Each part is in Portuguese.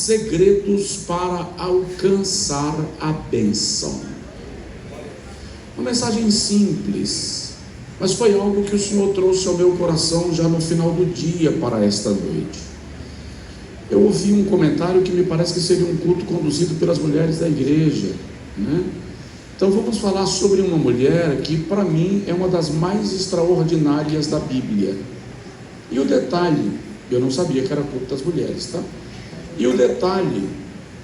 segredos para alcançar a bênção. Uma mensagem simples, mas foi algo que o Senhor trouxe ao meu coração já no final do dia para esta noite. Eu ouvi um comentário que me parece que seria um culto conduzido pelas mulheres da igreja, né? Então vamos falar sobre uma mulher que para mim é uma das mais extraordinárias da Bíblia. E o detalhe, eu não sabia que era culto das mulheres, tá? E o detalhe,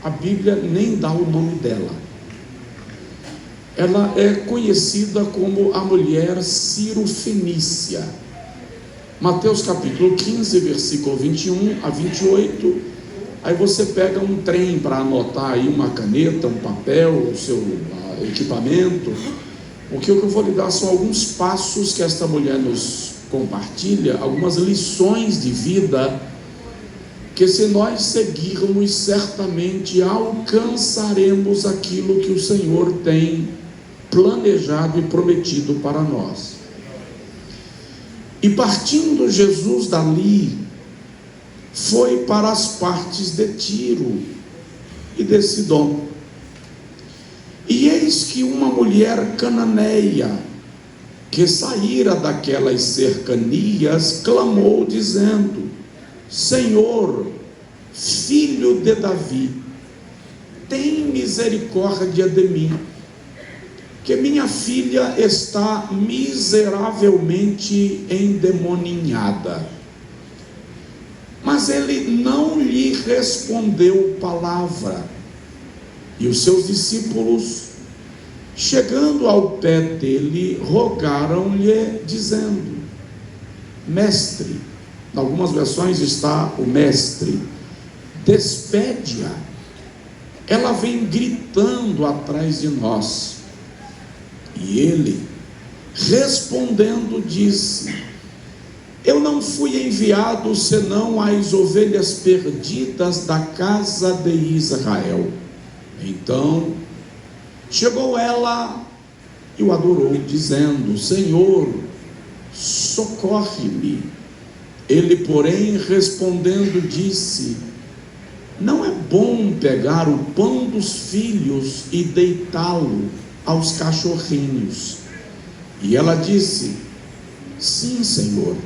a Bíblia nem dá o nome dela. Ela é conhecida como a mulher Ciro-fenícia. Mateus capítulo 15, versículo 21 a 28. Aí você pega um trem para anotar aí, uma caneta, um papel, o seu equipamento, porque o que eu vou lhe dar são alguns passos que esta mulher nos compartilha, algumas lições de vida, que se nós seguirmos, certamente alcançaremos aquilo que o Senhor tem planejado e prometido para nós. E partindo Jesus dali, foi para as partes de Tiro e de Sidom. E eis que uma mulher cananeia, que saíra daquelas cercanias, clamou dizendo: Senhor, filho de Davi, tem misericórdia de mim, que minha filha está miseravelmente endemoninhada. Mas ele não lhe respondeu palavra. E os seus discípulos, chegando ao pé dele, rogaram-lhe, dizendo: Mestre, em algumas versões está o mestre, despede-a, ela vem gritando atrás de nós. E ele, respondendo, disse: Eu não fui enviado senão às ovelhas perdidas da casa de Israel. Então chegou ela e o adorou, dizendo: Senhor, socorre-me. Ele, porém, respondendo, disse: Não é bom pegar o pão dos filhos e deitá-lo aos cachorrinhos. E ela disse: Sim, Senhor,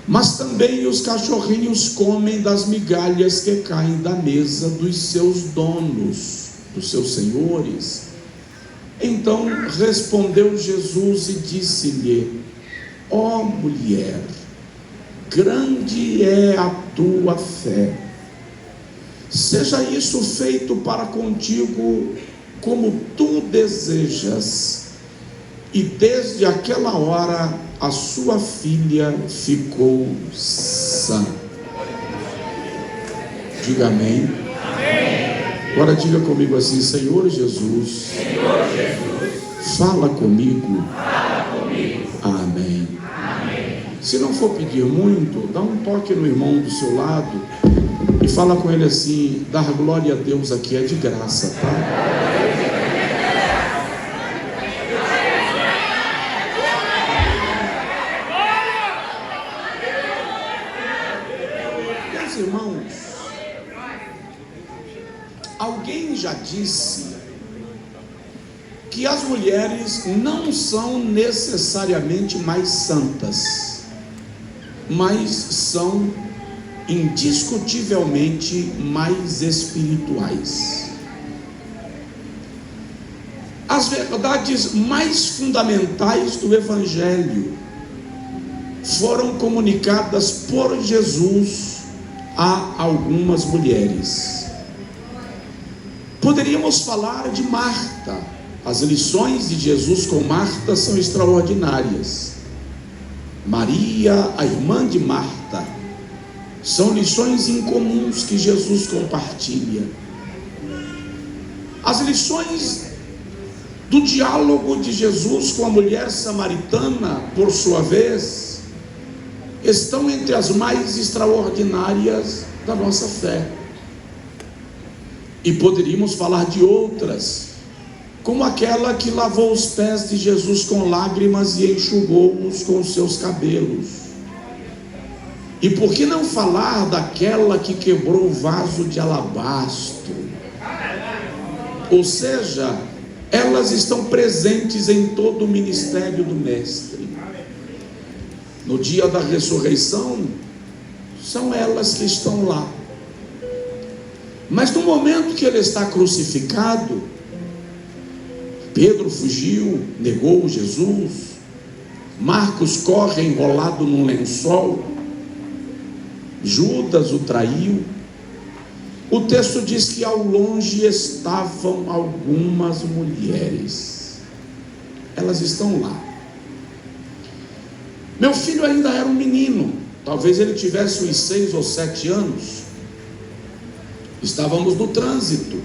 mas também os cachorrinhos comem das migalhas que caem da mesa dos seus donos, dos seus senhores. Então respondeu Jesus e disse-lhe: Ó mulher, grande é a tua fé, seja isso feito para contigo como tu desejas. E desde aquela hora a sua filha ficou sã. Diga amém. Amém. Agora diga comigo assim: Senhor Jesus, fala comigo. Amém. Amém. Se não for pedir muito, dá um toque no irmão do seu lado e fala com ele assim: dar glória a Deus aqui é de graça, tá? Irmãos, alguém já disse que as mulheres não são necessariamente mais santas, mas são indiscutivelmente mais espirituais. As verdades mais fundamentais do Evangelho foram comunicadas por Jesus a algumas mulheres. Poderíamos falar de Marta. As lições de Jesus com Marta são extraordinárias. Maria, a irmã de Marta, são lições incomuns que Jesus compartilha. As lições do diálogo de Jesus com a mulher samaritana, por sua vez, estão entre as mais extraordinárias da nossa fé. E poderíamos falar de outras, como aquela que lavou os pés de Jesus com lágrimas e enxugou-os com os seus cabelos. E por que não falar daquela que quebrou o vaso de alabastro? Ou seja, elas estão presentes em todo o ministério do Mestre. No dia da ressurreição, são elas que estão lá. Mas no momento que ele está crucificado, Pedro fugiu, negou Jesus, Marcos corre enrolado num lençol, Judas o traiu. O texto diz que ao longe estavam algumas mulheres. Elas estão lá. Meu filho ainda era um menino, talvez ele tivesse uns 6 ou 7 anos. Estávamos no trânsito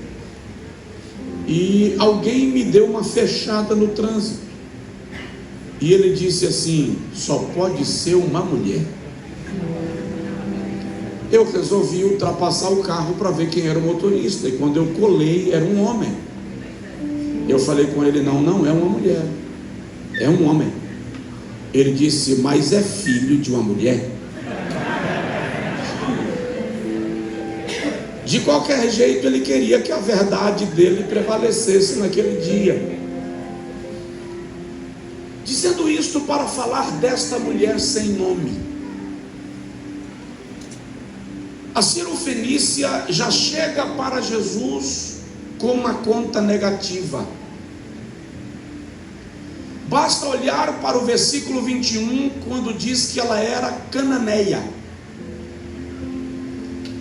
e alguém me deu uma fechada no trânsito. E ele disse assim: só pode ser uma mulher. Eu resolvi ultrapassar o carro para ver quem era o motorista, e quando eu colei, era um homem. Eu falei com ele: não é uma mulher, é um homem. Ele disse: mas é filho de uma mulher. De qualquer jeito, ele queria que a verdade dele prevalecesse naquele dia. Dizendo isto para falar desta mulher sem nome. A Cirofenícia já chega para Jesus com uma conta negativa. Basta olhar para o versículo 21, quando diz que ela era cananeia.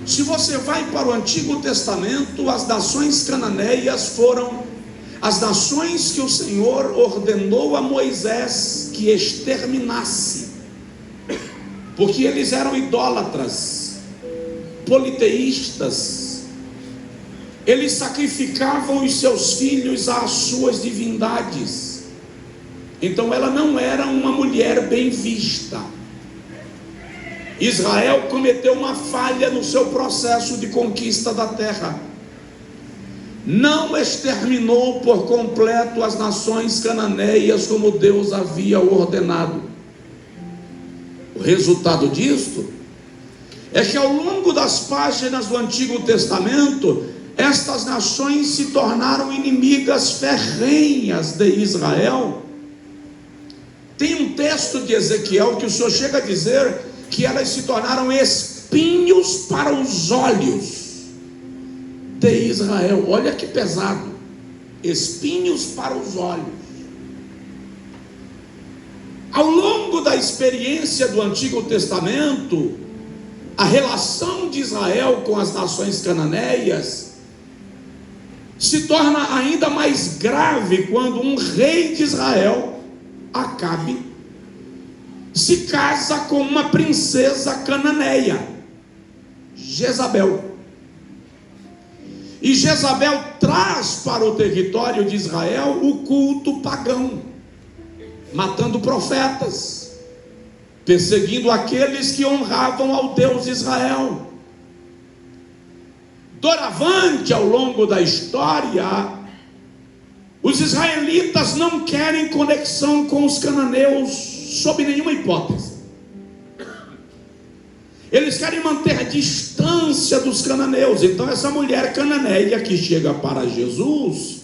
Se você vai para o Antigo Testamento, as nações cananeias foram as nações que o Senhor ordenou a Moisés que exterminasse, porque eles eram idólatras, politeístas. Eles sacrificavam os seus filhos às suas divindades. Então ela não era uma mulher bem vista. Israel cometeu uma falha no seu processo de conquista da terra. Não exterminou por completo as nações cananeias como Deus havia ordenado. O resultado disto é que ao longo das páginas do Antigo Testamento, estas nações se tornaram inimigas ferrenhas de Israel. Tem um texto de Ezequiel que o Senhor chega a dizer que elas se tornaram espinhos para os olhos de Israel. Olha que pesado. Espinhos para os olhos. Ao longo da experiência do Antigo Testamento, a relação de Israel com as nações cananeias se torna ainda mais grave quando um rei de Israel, Acabe, se casa com uma princesa cananeia, Jezabel. E Jezabel traz para o território de Israel o culto pagão, matando profetas, perseguindo aqueles que honravam ao Deus Israel. Doravante, ao longo da história, os israelitas não querem conexão com os cananeus sob nenhuma hipótese. Eles querem manter a distância dos cananeus. Então essa mulher cananeia que chega para Jesus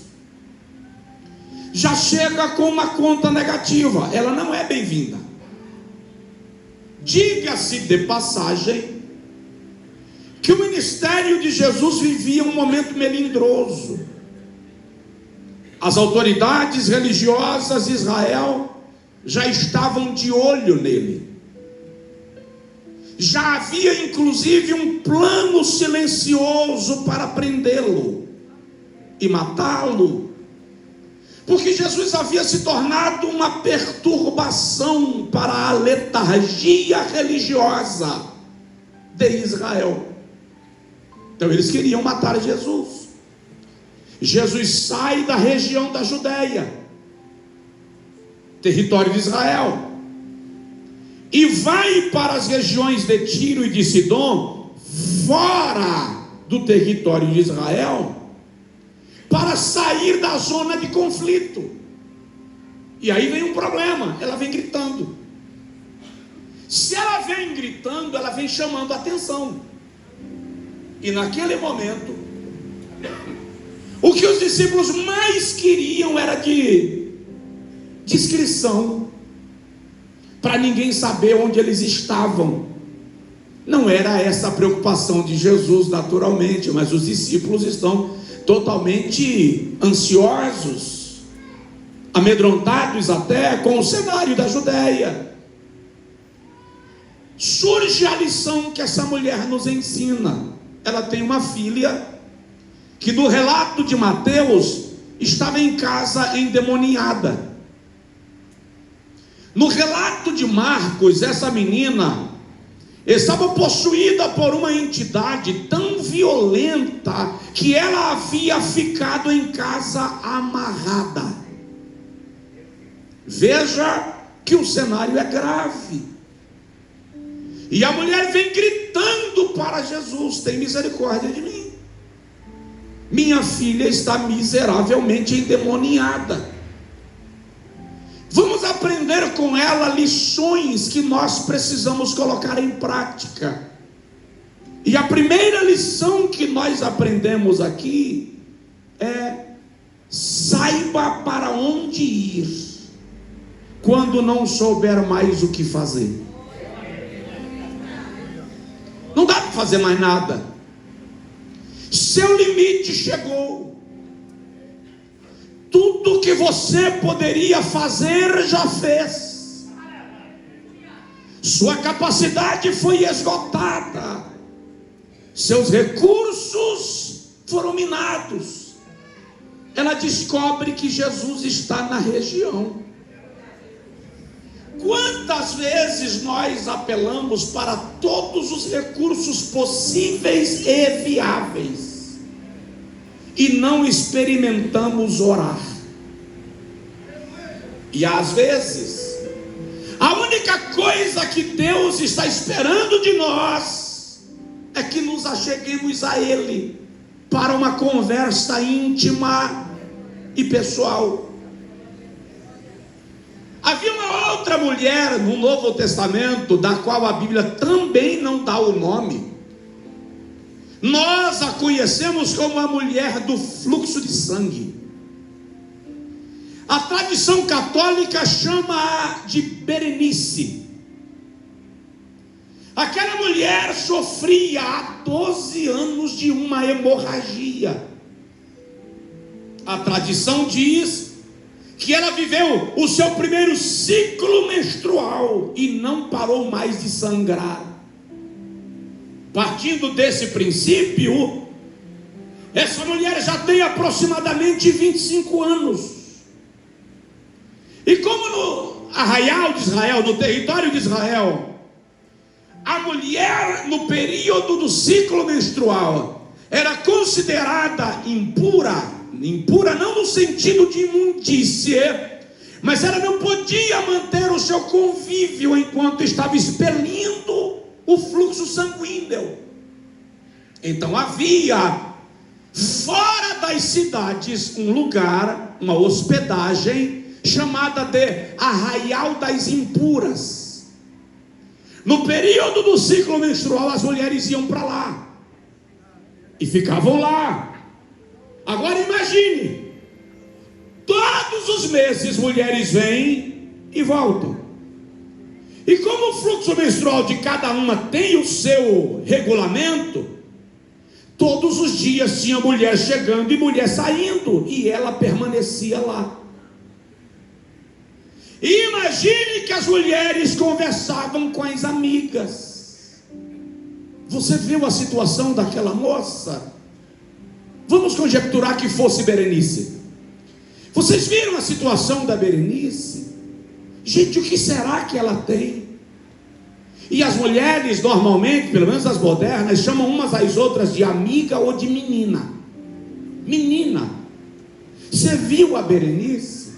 já chega com uma conta negativa. Ela não é bem-vinda. Diga-se de passagem que o ministério de Jesus vivia um momento melindroso. As autoridades religiosas de Israel já estavam de olho nele. Já havia inclusive um plano silencioso para prendê-lo e matá-lo, porque Jesus havia se tornado uma perturbação para a letargia religiosa de Israel. Então eles queriam matar Jesus. Jesus sai da região da Judéia, território de Israel, e vai para as regiões de Tiro e de Sidom, fora do território de Israel, para sair da zona de conflito. E aí vem um problema, ela vem gritando: Se ela vem gritando, ela vem chamando a atenção. E naquele momento, o que os discípulos mais queriam era de discrição, para ninguém saber onde eles estavam. Não era essa a preocupação de Jesus, naturalmente, mas os discípulos estão totalmente ansiosos, amedrontados até com o cenário da Judéia. Surge a lição que essa mulher nos ensina. Ela tem uma filha que, no relato de Mateus, estava em casa endemoniada. No relato de Marcos, essa menina estava possuída por uma entidade tão violenta que ela havia ficado em casa amarrada. Veja que o cenário é grave. E a mulher vem gritando para Jesus: tem misericórdia de mim, minha filha está miseravelmente endemoniada. Vamos aprender com ela lições que nós precisamos colocar em prática. E a primeira lição que nós aprendemos aqui é: saiba para onde ir quando não souber mais o que fazer. Não dá para fazer mais nada. Seu limite chegou. Tudo que você poderia fazer já fez. Sua capacidade foi esgotada. Seus recursos foram minados. Ela descobre que Jesus está na região. Quantas vezes nós apelamos para todos os recursos possíveis e viáveis e não experimentamos orar? E às vezes a única coisa que Deus está esperando de nós é que nos acheguemos a Ele para uma conversa íntima e pessoal. Havia uma outra mulher no Novo Testamento, da qual a Bíblia também não dá o nome. Nós a conhecemos como a mulher do fluxo de sangue. A tradição católica chama-a de Berenice. Aquela mulher sofria há 12 anos de uma hemorragia. A tradição diz que ela viveu o seu primeiro ciclo menstrual e não parou mais de sangrar. Partindo desse princípio, essa mulher já tem aproximadamente 25 anos. E como no arraial de Israel, no território de Israel, a mulher no período do ciclo menstrual era considerada impura não no sentido de imundície, mas ela não podia manter o seu convívio enquanto estava expelindo o fluxo sanguíneo. Então havia fora das cidades um lugar, uma hospedagem chamada de Arraial das Impuras. No período do ciclo menstrual, as mulheres iam para lá e ficavam lá. Agora imagine, todos os meses mulheres vêm e voltam. E como o fluxo menstrual de cada uma tem o seu regulamento, todos os dias tinha mulher chegando e mulher saindo, e ela permanecia lá. E imagine que as mulheres conversavam com as amigas. Você viu a situação daquela moça? Vamos conjecturar que fosse Berenice. Vocês viram a situação da Berenice? Gente, o que será que ela tem? E as mulheres, normalmente, pelo menos as modernas, chamam umas às outras de amiga ou de menina. Menina, você viu a Berenice?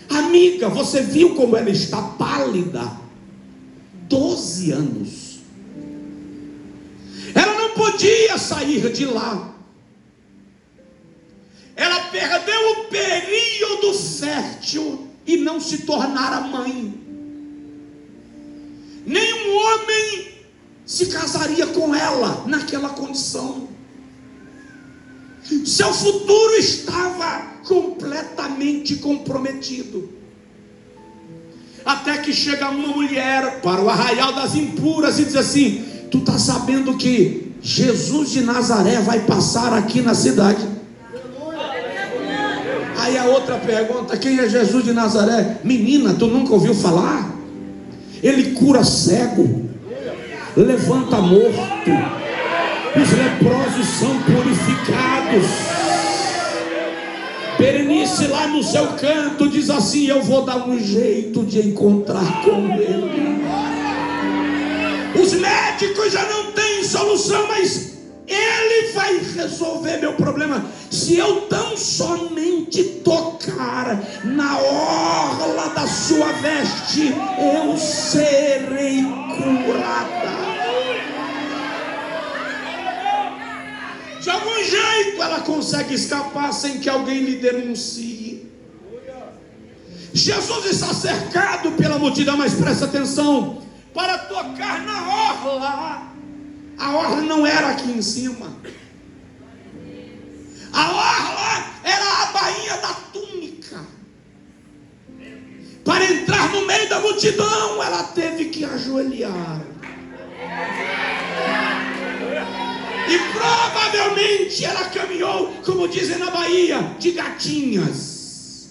Amiga, você viu como ela está pálida? 12 anos. Ela não podia sair de lá. Ela perdeu o período fértil e não se tornara mãe. Nenhum homem se casaria com ela naquela condição. Seu futuro estava completamente comprometido. Até que chega uma mulher para o arraial das impuras e diz assim: tu está sabendo que Jesus de Nazaré vai passar aqui na cidade? Aí a outra pergunta: quem é Jesus de Nazaré? Menina, tu nunca ouviu falar? Ele cura cego, levanta morto, os leprosos são purificados. Berenice lá no seu canto diz assim: eu vou dar um jeito de encontrar com ele. Os médicos já não têm solução, mas ele vai resolver meu problema. Se eu tão somente tocar na orla da sua veste, eu serei curada. De algum jeito ela consegue escapar sem que alguém lhe denuncie. Jesus está cercado pela multidão, mas presta atenção, para tocar na orla. A orla não era aqui em cima. A orla era a bainha da túnica. Para entrar no meio da multidão, ela teve que ajoelhar. E provavelmente ela caminhou, como dizem na Bahia, de gatinhas.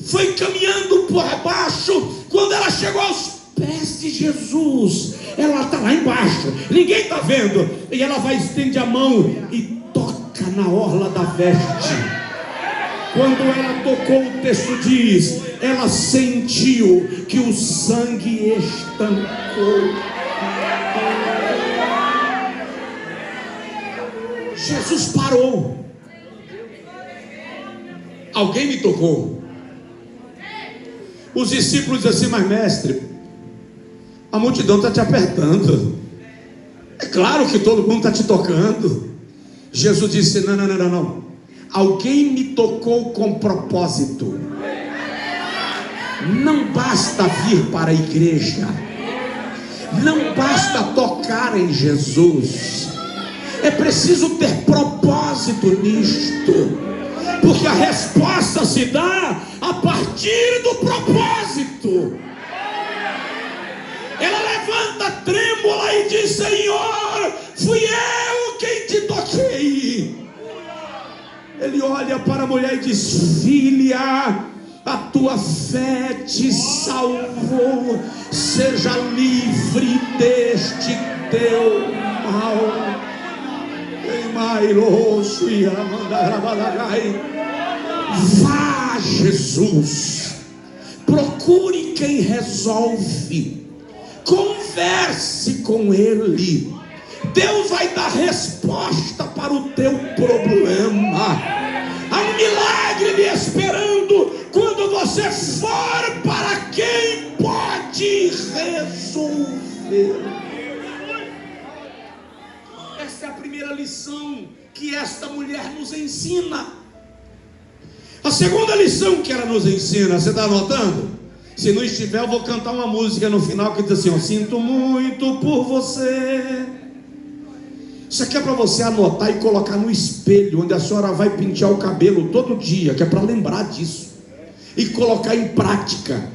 Foi caminhando por baixo. Quando ela chegou aos pés de Jesus, ela está lá embaixo, ninguém está vendo, e ela vai estender a mão e toca na orla da veste. Quando ela tocou, o texto diz, ela sentiu que o sangue estancou. Jesus parou. Alguém me tocou. Os discípulos dizem assim: mas mestre, a multidão está te apertando. É claro que todo mundo está te tocando. Jesus disse: não. Alguém me tocou com propósito. Não basta vir para a igreja, não basta tocar em Jesus, é preciso ter propósito nisto, porque a resposta se dá a partir do propósito. Ela levanta trêmula e diz: Senhor, fui eu quem te toquei. Ele olha para a mulher e diz: filha, a tua fé te salvou, seja livre deste teu mal. Vá, Jesus, procure quem resolve, converse com ele. Deus vai dar resposta para o teu problema. Há um milagre me esperando quando você for para quem pode resolver. Essa é a primeira lição que esta mulher nos ensina. A segunda lição que ela nos ensina, você está anotando? Se não estiver, eu vou cantar uma música no final que diz assim: eu sinto muito por você. Isso aqui é para você anotar e colocar no espelho, onde a senhora vai pentear o cabelo todo dia, que é para lembrar disso e colocar em prática.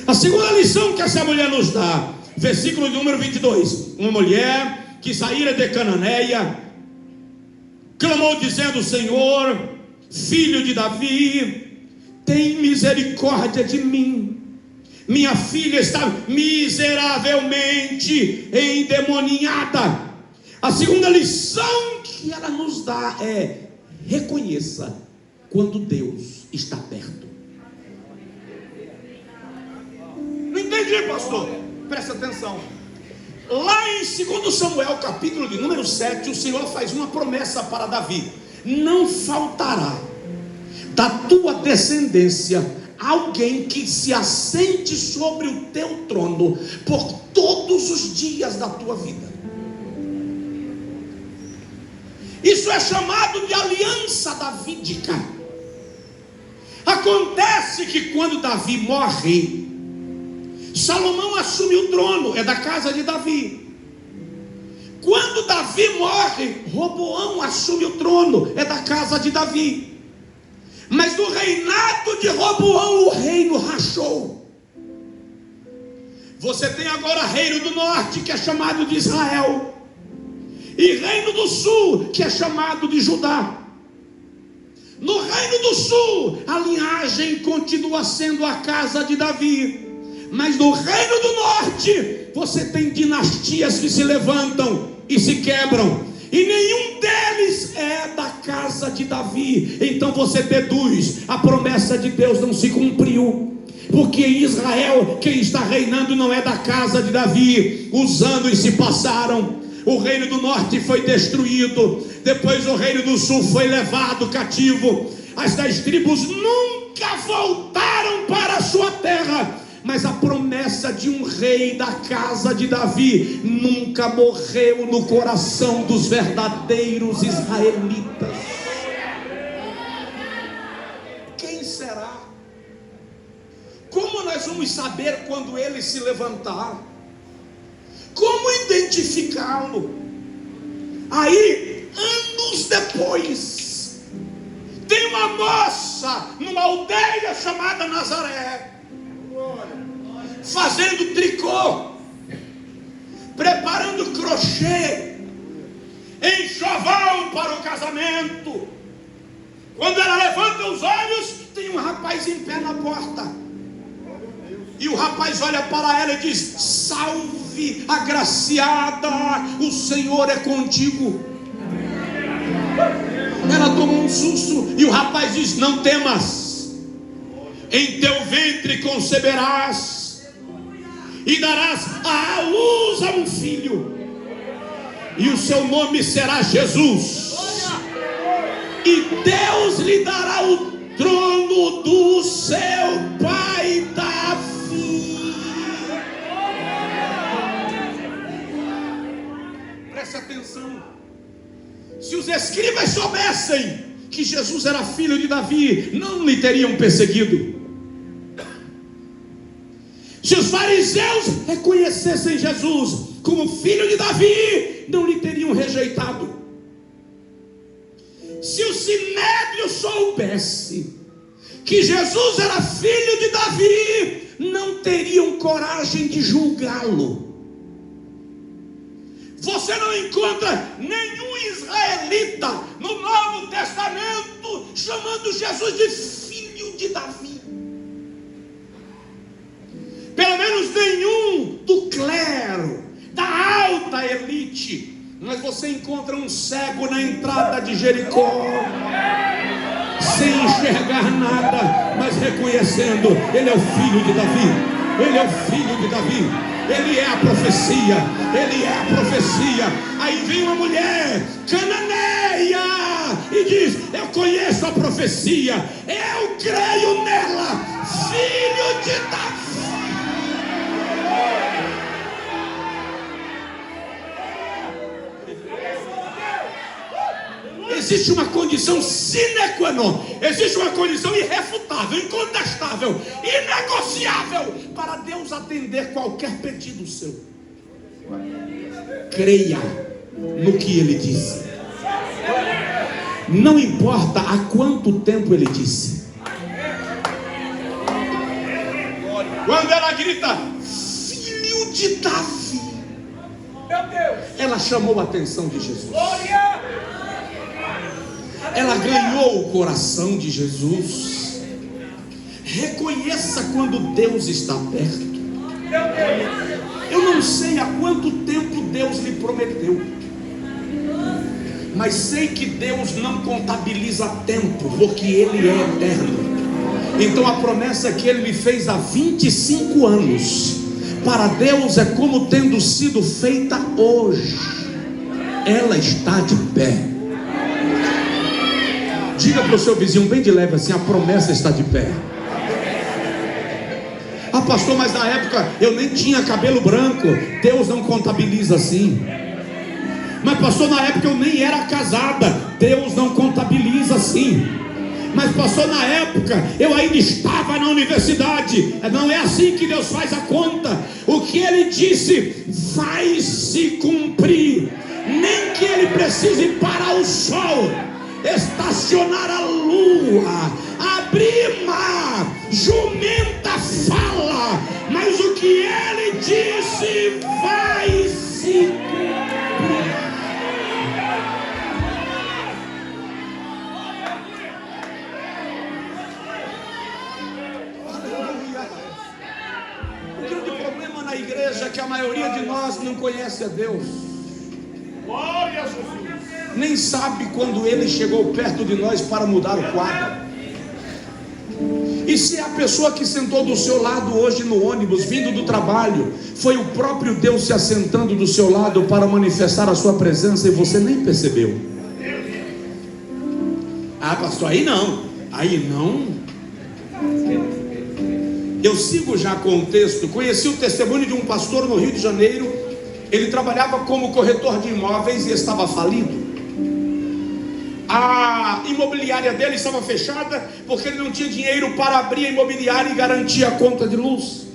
A segunda lição que essa mulher nos dá, versículo número 22. Uma mulher que saíra de Cananeia clamou dizendo: Senhor, filho de Davi, tem misericórdia de mim. Minha filha está miseravelmente endemoninhada. A segunda lição que ela nos dá é: reconheça quando Deus está perto. Não entendi, pastor? Presta atenção. Lá em 2 Samuel, capítulo de número 7, o Senhor faz uma promessa para Davi: não faltará da tua descendência alguém que se assente sobre o teu trono por todos os dias da tua vida. Isso é chamado de aliança davídica. Acontece que quando Davi morre, Salomão assume o trono, é da casa de Davi. Quando Davi morre, Roboão assume o trono, é da casa de Davi. Mas no reinado de Roboão, o reino rachou. Você tem agora reino do norte, que é chamado de Israel, e reino do sul, que é chamado de Judá. No reino do sul, a linhagem continua sendo a casa de Davi. Mas no reino do norte, você tem dinastias que se levantam e se quebram, e nenhum deles é da casa de Davi. Então você deduz, a promessa de Deus não se cumpriu, porque em Israel quem está reinando não é da casa de Davi. Os anos se passaram, o reino do norte foi destruído, depois o reino do sul foi levado cativo. As 10 tribos nunca voltaram para a sua terra, mas a promessa de um rei da casa de Davi nunca morreu no coração dos verdadeiros israelitas. Quem será? Como nós vamos saber quando ele se levantar? Como identificá-lo? Aí, anos depois, tem uma moça numa aldeia chamada Nazaré, fazendo tricô, preparando crochê, enxoval para o casamento. Quando ela levanta os olhos, tem um rapaz em pé na porta, e o rapaz olha para ela e diz: salve, agraciada, o Senhor é contigo. Ela tomou um susto, e o rapaz diz: não temas, em teu ventre conceberás e darás à luz a um filho, e o seu nome será Jesus, e Deus lhe dará o trono do seu pai Davi. Preste atenção. Se os escribas soubessem que Jesus era filho de Davi, não lhe teriam perseguido. Se os fariseus reconhecessem Jesus como filho de Davi, não lhe teriam rejeitado. Se o sinédrio soubesse que Jesus era filho de Davi, não teriam coragem de julgá-lo. Você não encontra nenhum israelita no Novo Testamento chamando Jesus de filho de Davi. Pelo menos nenhum do clero, da alta elite. Mas você encontra um cego na entrada de Jericó, sem enxergar nada, mas reconhecendo: ele é o filho de Davi, ele é o filho de Davi, ele é a profecia, ele é a profecia. Aí vem uma mulher cananeia e diz: eu conheço a profecia, eu creio nela, filho de Davi. Existe uma condição sine qua non, existe uma condição irrefutável, incontestável, inegociável para Deus atender qualquer pedido seu. Creia no que Ele disse. Não importa há quanto tempo Ele disse. Quando ela grita: filho de Davi, ela chamou a atenção de Jesus. Ela ganhou o coração de Jesus. Reconheça quando Deus está perto. Eu não sei há quanto tempo Deus lhe prometeu, mas sei que Deus não contabiliza tempo, porque Ele é eterno. Então a promessa que Ele lhe fez há 25 anos, para Deus é como tendo sido feita hoje. Ela está de pé. Diga para o seu vizinho bem de leve assim: a promessa está de pé. Ah, pastor, mas na época eu nem tinha cabelo branco. Deus não contabiliza assim. Mas pastor, na época eu nem era casada. Deus não contabiliza assim. Mas pastor, na época eu ainda estava na universidade. Não é assim que Deus faz a conta. O que ele disse vai se cumprir. Nem que ele precise parar o sol, estacionar a lua, abrir mar, jumenta fala, mas o que ele disse vai se cumprir. O grande problema na igreja é que a maioria de nós não conhece a Deus. Glória a Jesus. Nem sabe quando ele chegou perto de nós para mudar o quadro. E se a pessoa que sentou do seu lado hoje no ônibus, vindo do trabalho, foi o próprio Deus se assentando do seu lado para manifestar a sua presença e você nem percebeu? Ah, pastor, aí não. Aí não. Eu sigo já com o texto. Conheci o testemunho de um pastor no Rio de Janeiro. Ele trabalhava como corretor de imóveis e estava falido. A imobiliária dele estava fechada porque ele não tinha dinheiro para abrir a imobiliária e garantir a conta de luz.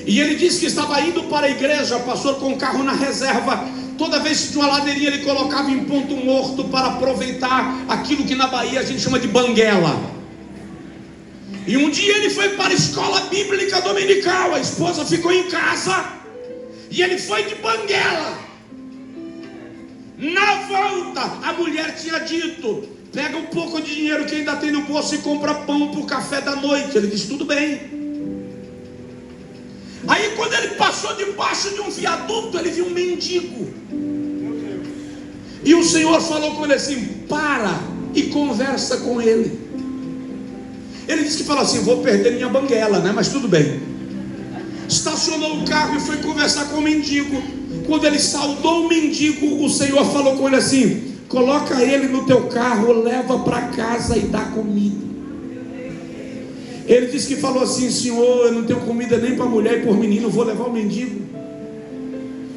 E ele disse que estava indo para a igreja, pastor, com o carro na reserva. Toda vez que tinha uma ladeirinha ele colocava em ponto morto para aproveitar aquilo que na Bahia a gente chama de banguela. E um dia ele foi para a escola bíblica dominical. A esposa ficou em casa e ele foi de banguela. Na volta, a mulher tinha dito: pega um pouco de dinheiro que ainda tem no bolso e compra pão para o café da noite. Ele disse: tudo bem. Aí quando ele passou debaixo de um viaduto, ele viu um mendigo. E o Senhor falou com ele assim: para e conversa com ele. Ele disse que falou assim: vou perder minha banguela, né? Mas tudo bem. Estacionou o carro e foi conversar com o mendigo. Quando ele saudou o mendigo, o Senhor falou com ele assim: coloca ele no teu carro, leva para casa e dá comida. Ele disse que falou assim: Senhor, eu não tenho comida nem para mulher e por menino, vou levar o mendigo.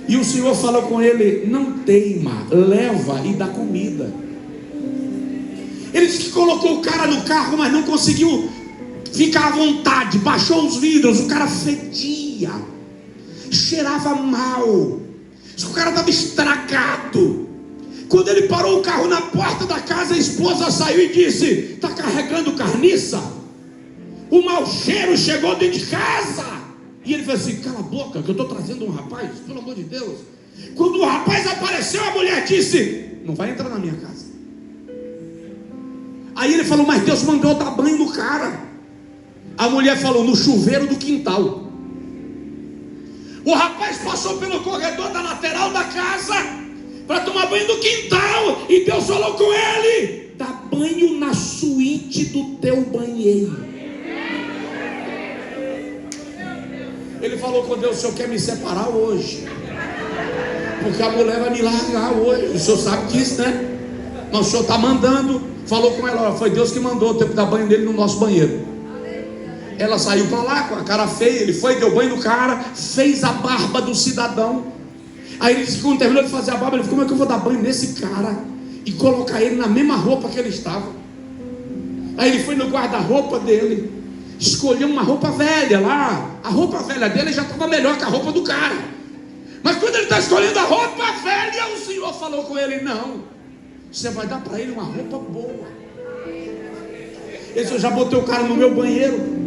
E o Senhor falou com ele: não teima, leva e dá comida. Ele disse que colocou o cara no carro, mas não conseguiu ficar à vontade. Baixou os vidros, o cara fedia, cheirava mal, o cara estava estragado. Quando ele parou o carro na porta da casa, a esposa saiu e disse: está carregando carniça? O mau cheiro chegou dentro de casa. E ele falou assim: cala a boca, que eu estou trazendo um rapaz, pelo amor de Deus. Quando o rapaz apareceu, a mulher disse: não vai entrar na minha casa. Aí ele falou: mas Deus mandou dar banho no cara. A mulher falou: no chuveiro do quintal. O rapaz passou pelo corredor da lateral da casa para tomar banho no quintal, e Deus falou com ele: dá banho na suíte do teu banheiro. Ele falou com Deus: o senhor quer me separar hoje? Porque a mulher vai me largar hoje. O senhor sabe disso, né? Mas o senhor está mandando. Falou com ela: foi Deus que mandou, teve que dar banho nele no nosso banheiro. Ela saiu para lá com a cara feia. Ele foi, deu banho no cara, fez a barba do cidadão. Aí ele disse que quando terminou de fazer a barba, ele falou: como é que eu vou dar banho nesse cara e colocar ele na mesma roupa que ele estava? Aí ele foi no guarda-roupa dele, escolheu uma roupa velha lá. A roupa velha dele já estava melhor que a roupa do cara. Mas quando ele está escolhendo a roupa velha, o Senhor falou com ele: não, você vai dar para ele uma roupa boa. Ele disse: eu já botei o cara no meu banheiro.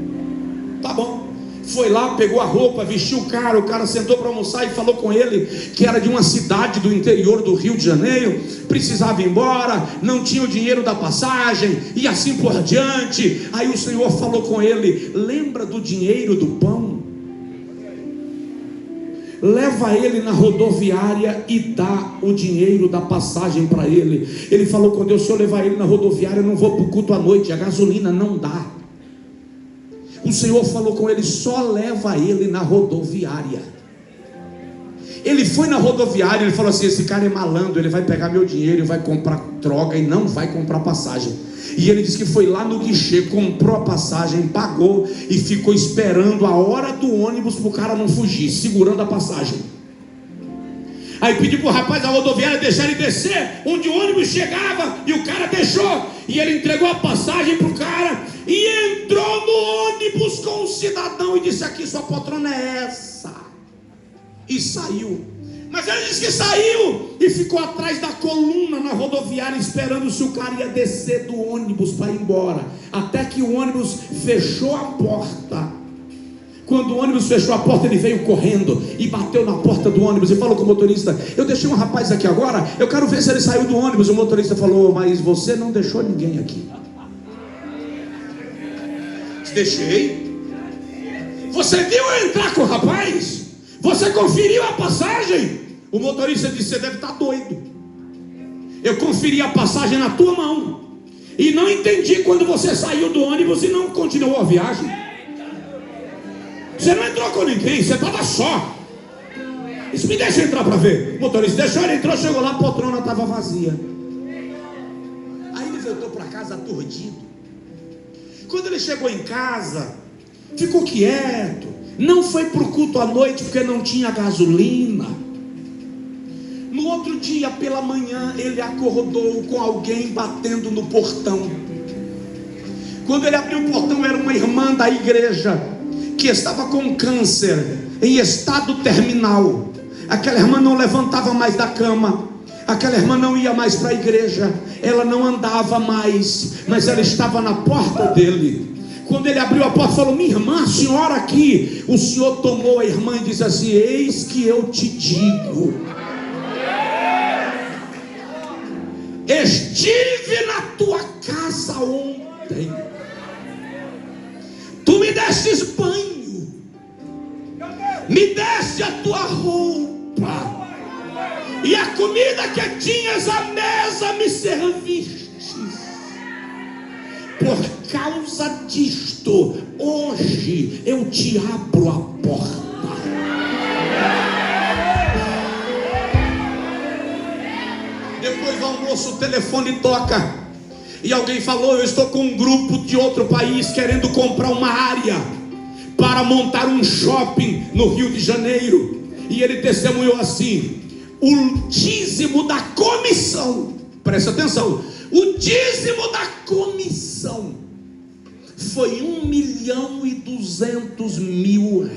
Tá bom. Foi lá, pegou a roupa, vestiu o cara sentou para almoçar e falou com ele que era de uma cidade do interior do Rio de Janeiro, precisava ir embora, não tinha o dinheiro da passagem e assim por diante. Aí o Senhor falou com ele: lembra do dinheiro do pão? Leva ele na rodoviária e dá o dinheiro da passagem para ele. Ele falou com Deus: se eu levar ele na rodoviária, eu não vou para o culto à noite, a gasolina não dá. O Senhor falou com ele: só leva ele na rodoviária. Ele foi na rodoviária, ele falou assim: esse cara é malandro, ele vai pegar meu dinheiro e vai comprar droga e não vai comprar passagem. E ele disse que foi lá no guichê, comprou a passagem, pagou e ficou esperando a hora do ônibus para o cara não fugir, segurando a passagem. Aí pediu para o rapaz da rodoviária deixar ele descer onde o ônibus chegava, e o cara deixou, e ele entregou a passagem para o cara, e entrou no ônibus com o cidadão, e disse: aqui sua poltrona é essa, e saiu. Mas ele disse que saiu, e ficou atrás da coluna na rodoviária, esperando se o cara ia descer do ônibus para ir embora, até que o ônibus fechou a porta. Quando o ônibus fechou a porta, ele veio correndo e bateu na porta do ônibus e falou com o motorista: eu deixei um rapaz aqui agora, eu quero ver se ele saiu do ônibus. O motorista falou: mas você não deixou ninguém aqui. Deixei. Você viu eu entrar com o rapaz? Você conferiu a passagem? O motorista disse: você deve estar doido. Eu conferi a passagem na tua mão e não entendi quando você saiu do ônibus e não continuou a viagem. Você não entrou com ninguém, você estava só. Isso, me deixa entrar para ver. O motorista deixou, ele entrou, chegou lá, a poltrona estava vazia. Aí ele voltou para casa aturdido. Quando ele chegou em casa, ficou quieto, não foi para o culto à noite porque não tinha gasolina. No outro dia pela manhã, ele acordou com alguém batendo no portão. Quando ele abriu o portão, era uma irmã da igreja que estava com câncer em estado terminal. Aquela irmã não levantava mais da cama, aquela irmã não ia mais para a igreja, ela não andava mais, mas ela estava na porta dele. Quando ele abriu a porta, falou: minha irmã, a senhora aqui. O Senhor tomou a irmã e disse assim: eis que eu te digo, estive na tua casa ontem, tu me destes banho, me deste a tua roupa, e a comida que tinhas à mesa me serviste. Por causa disto, hoje eu te abro a porta. Depois do almoço, o telefone toca e alguém falou: eu estou com um grupo de outro país querendo comprar uma área para montar um shopping no Rio de Janeiro. E ele testemunhou assim: o dízimo da comissão, presta atenção, o dízimo da comissão foi R$1.200.000.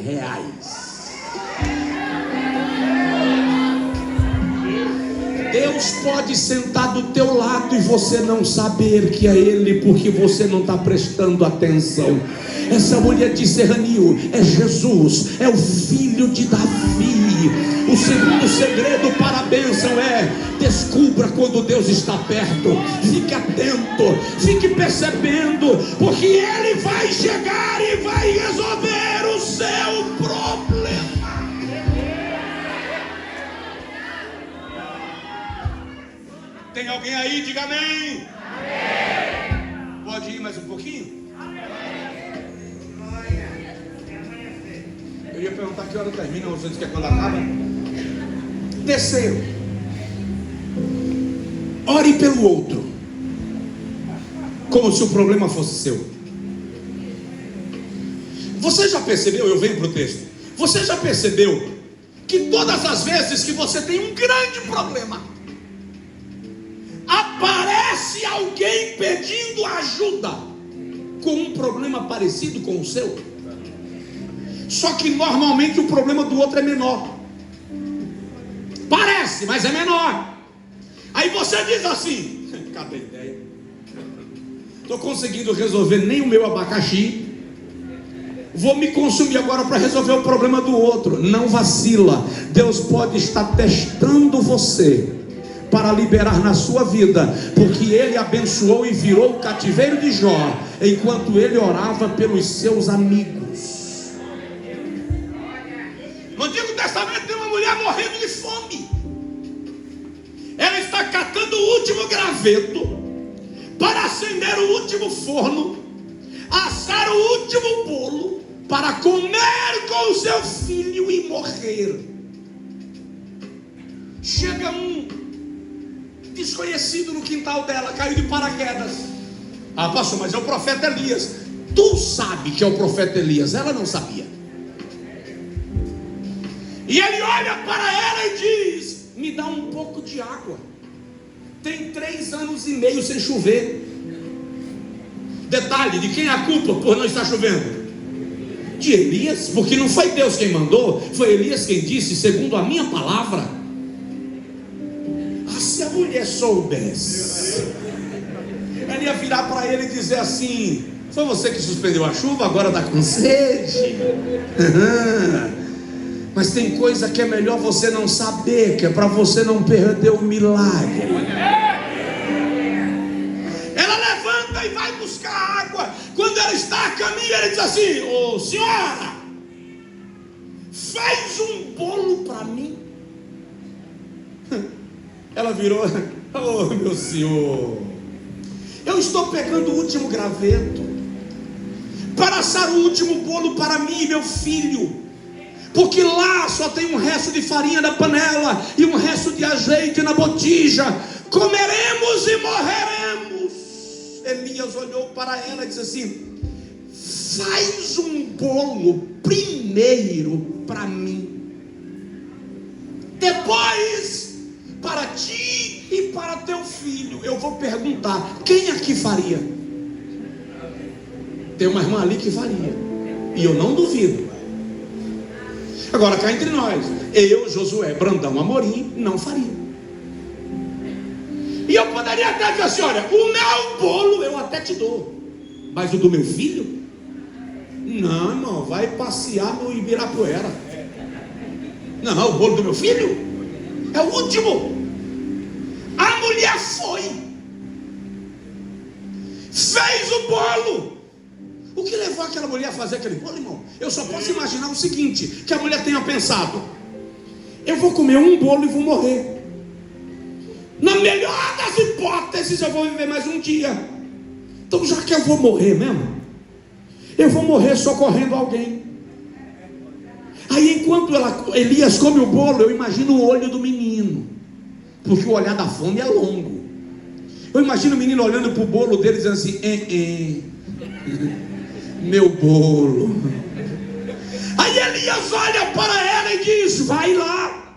Deus pode sentar do teu lado e você não saber que é Ele, porque você não está prestando atenção. Essa mulher de Serranil é Jesus, é o filho de Davi. O segundo segredo para a bênção é: descubra quando Deus está perto. Fique atento, fique percebendo, porque Ele vai chegar e vai resolver o seu problema. Tem alguém aí? Diga amém. Amém. Pode ir mais um pouquinho? Amém. Eu ia perguntar que hora termina, você disse que é quando acaba. Terceiro, ore pelo outro, como se o problema fosse seu. Você já percebeu? Eu venho para o texto. Você já percebeu que todas as vezes que você tem um grande problema, aparece alguém pedindo ajuda com um problema parecido com o seu? Só que normalmente o problema do outro é menor. Parece, mas é menor. Aí você diz assim: cadê a ideia? Estou conseguindo resolver nem o meu abacaxi, vou me consumir agora para resolver o problema do outro. Não vacila. Deus pode estar testando você para liberar na sua vida, porque Ele abençoou e virou o cativeiro de Jó, enquanto ele orava pelos seus amigos. No Antigo Testamento tem uma mulher morrendo de fome. Ela está catando o último graveto para acender o último forno, assar o último bolo, para comer com o seu filho e morrer. Chega um desconhecido no quintal dela, caiu de paraquedas. Ah, pastor, mas é o profeta Elias. Tu sabe que é o profeta Elias, ela não sabia. E ele olha para ela e diz: dá um pouco de água. Tem 3 anos e meio sem chover. Detalhe, de quem é a culpa por não estar chovendo? De Elias, porque não foi Deus quem mandou, foi Elias quem disse, segundo a minha palavra. Ah, se a mulher soubesse, ela ia virar para ele e dizer assim: foi você que suspendeu a chuva, agora está com sede. Mas tem coisa que é melhor você não saber, que é para você não perder o milagre. Ela levanta e vai buscar água. Quando ela está a caminho, ela diz assim: ô senhora, faz um bolo para mim. Ela virou: ô meu senhor, eu estou pegando o último graveto para assar o último bolo para mim e meu filho, porque lá só tem um resto de farinha na panela e um resto de azeite na botija. Comeremos e morreremos. Elias olhou para ela e disse assim: faz um bolo primeiro para mim, depois para ti e para teu filho. Eu vou perguntar: quem aqui faria? Tem uma irmã ali que faria, e eu não duvido. Agora cá entre nós, eu, Josué Brandão Amorim, não faria. E eu poderia até dizer assim: olha, o meu bolo eu até te dou, mas o do meu filho? Não, irmão, vai passear no Ibirapuera. Não, o bolo do meu filho é o último. A mulher foi, fez o bolo. O que levou aquela mulher a fazer aquele bolo, irmão? Eu só posso imaginar o seguinte: que a mulher tenha pensado: eu vou comer um bolo e vou morrer. Na melhor das hipóteses, eu vou viver mais um dia. Então, já que eu vou morrer mesmo, eu vou morrer socorrendo alguém. Aí, enquanto Elias come o bolo, eu imagino o olho do menino, porque o olhar da fome é longo. Eu imagino o menino olhando para o bolo dele, dizendo assim: meu bolo. Aí Elias olha para ela e diz: vai lá,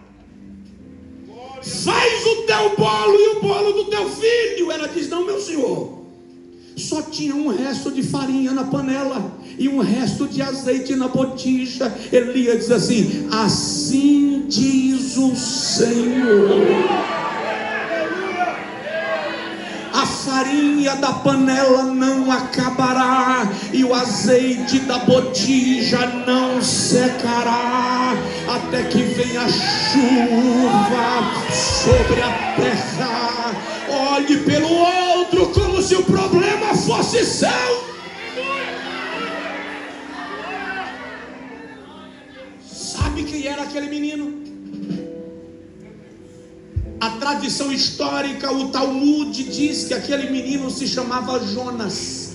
faz o teu bolo e o bolo do teu filho. Ela diz: não, meu senhor, só tinha um resto de farinha na panela e um resto de azeite na botija. Elias diz assim: assim diz o Senhor, a farinha da panela não acabará e o azeite da botija não secará, até que venha chuva sobre a terra. Olhe pelo outro como se o problema fosse seu. Sabe quem era aquele menino? A tradição histórica, o Talmud diz que aquele menino se chamava Jonas.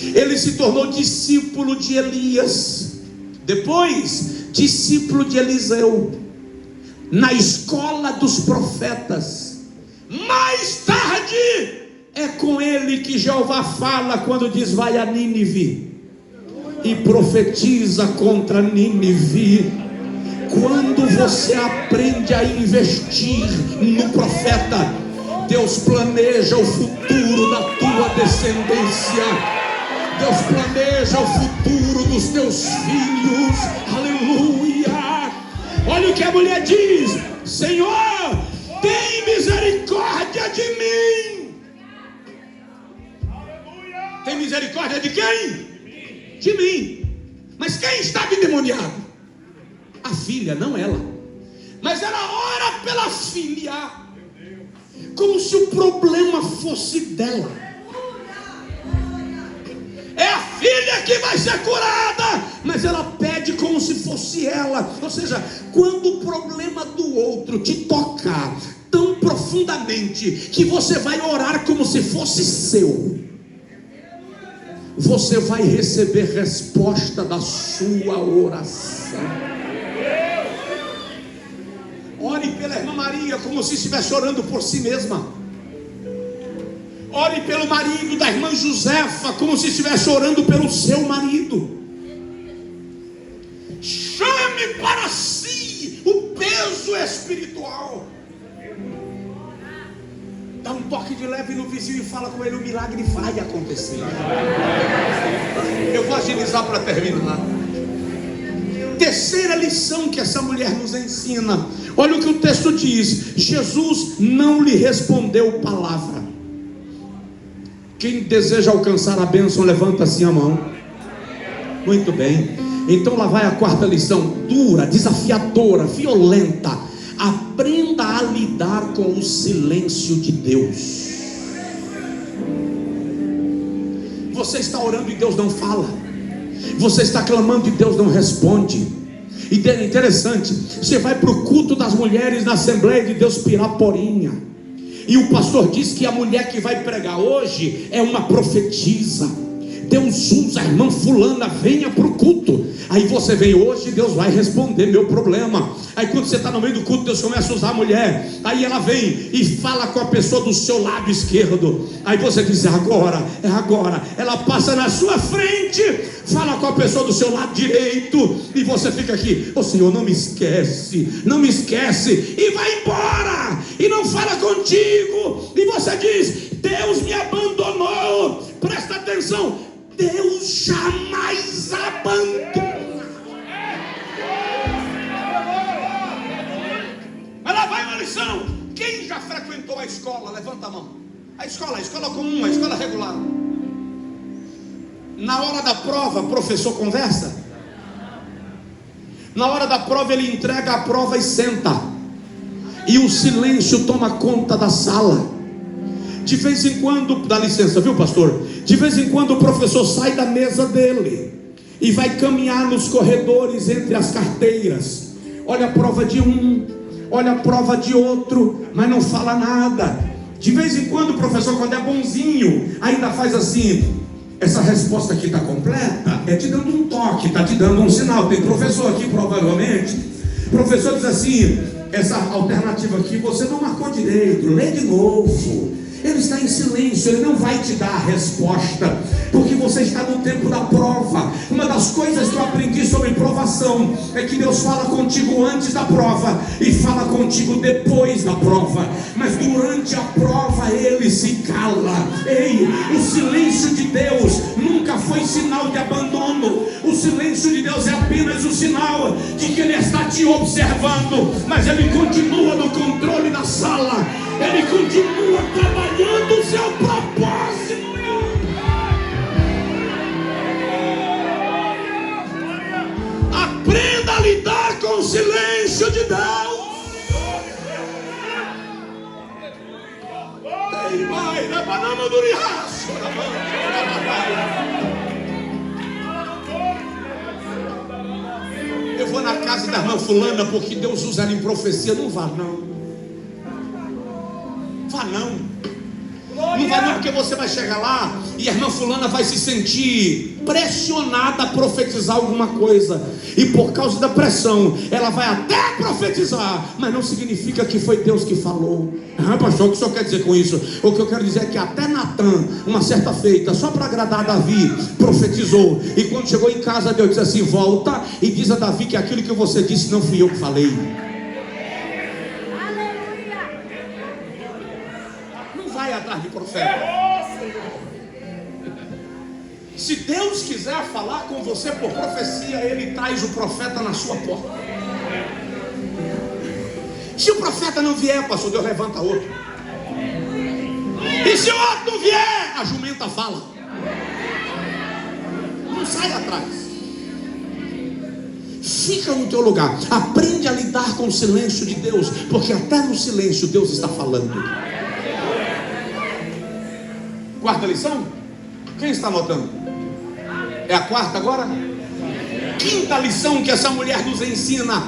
Ele se tornou discípulo de Elias, depois discípulo de Eliseu, na escola dos profetas. Mais tarde é com ele que Jeová fala quando diz: vai a Nínive e profetiza contra Nínive. Quando você aprende a investir no profeta, Deus planeja o futuro da tua descendência. Deus planeja o futuro dos teus filhos. Aleluia. Olha o que a mulher diz: Senhor, tem misericórdia de mim. Tem misericórdia de quem? De mim. Mas quem estava endemoniado? A filha, não ela. Mas ela ora pela filha, como se o problema fosse dela. É a filha que vai ser curada, mas ela pede como se fosse ela. Ou seja, quando o problema do outro te tocar tão profundamente que você vai orar como se fosse seu, você vai receber resposta da sua oração. Ore pela irmã Maria como se estivesse orando por si mesma. Ore pelo marido da irmã Josefa como se estivesse orando pelo seu marido. Chame para si o peso senso espiritual. Dá um toque de leve no vizinho e fala com ele, o milagre vai acontecer. Eu vou agilizar para terminar. Terceira lição que essa mulher nos ensina. Olha o que o texto diz. Jesus não lhe respondeu palavra. Quem deseja alcançar a bênção, levanta assim a mão. Muito bem. Então lá vai a quarta lição. Dura, desafiadora, violenta. Aprenda a lidar com o silêncio de Deus. Você está orando e Deus não fala. Você está clamando e Deus não responde. E é interessante, você vai para o culto das mulheres na Assembleia de Deus Piraporinha, e o pastor diz que a mulher que vai pregar hoje é uma profetisa. Deus usa a irmã fulana, venha para o culto. Aí você vem hoje, Deus vai responder meu problema. Aí quando você está no meio do culto, Deus começa a usar a mulher. Aí ela vem e fala com a pessoa do seu lado esquerdo. Aí você diz, é agora. Ela passa na sua frente, fala com a pessoa do seu lado direito. E você fica aqui, ô Senhor, não me esquece. E vai embora. E não fala contigo. E você diz, Deus me abandonou. Presta atenção. Deus jamais abandona. Mas lá vai uma lição. Quem já frequentou a escola? Levanta a mão. A escola comum, a escola regular. Na hora da prova, professor conversa. Na hora da prova, ele entrega a prova e senta. E o silêncio toma conta da sala. De vez em quando, dá licença, viu, pastor? De vez em quando o professor sai da mesa dele e vai caminhar nos corredores entre as carteiras. Olha a prova de um, olha a prova de outro, mas não fala nada. De vez em quando o professor, quando é bonzinho, ainda faz assim: essa resposta aqui está completa? É te dando um toque, está te dando um sinal. Tem professor aqui provavelmente. O professor diz assim: essa alternativa aqui você não marcou direito, lê de novo. Ele está em silêncio, ele não vai te dar a resposta, porque você está no tempo da prova. Uma das coisas que eu aprendi sobre provação é que Deus fala contigo antes da prova e fala contigo depois da prova, mas durante a prova ele se cala. Ei, o silêncio de Deus nunca foi sinal de abandono. O silêncio de Deus é apenas o sinal de que ele está te observando, mas ele continua no controle da sala. Ele continua trabalhando o seu propósito. Aprenda a lidar com o silêncio de Deus. Eu vou na casa da irmã fulana porque Deus usa ela em profecia. Não vá não. Vá não. Não vai não, porque você vai chegar lá e a irmã fulana vai se sentir pressionada a profetizar alguma coisa, e por causa da pressão ela vai até profetizar, mas não significa que foi Deus que falou. Pastor, o que o senhor quer dizer com isso? O que eu quero dizer é que até Natan, uma certa feita, só para agradar Davi, profetizou, e quando chegou em casa Deus disse assim: volta e diz a Davi que aquilo que você disse não fui eu que falei. Atrás de profeta. Se Deus quiser falar com você por profecia, ele traz o profeta na sua porta. Se o profeta não vier, pastor, Deus levanta outro. E se o outro não vier, a jumenta fala. Não sai atrás. Fica no teu lugar. Aprende a lidar com o silêncio de Deus, porque até no silêncio Deus está falando. Quarta lição? Quem está anotando? É a quarta agora? Quinta lição que essa mulher nos ensina.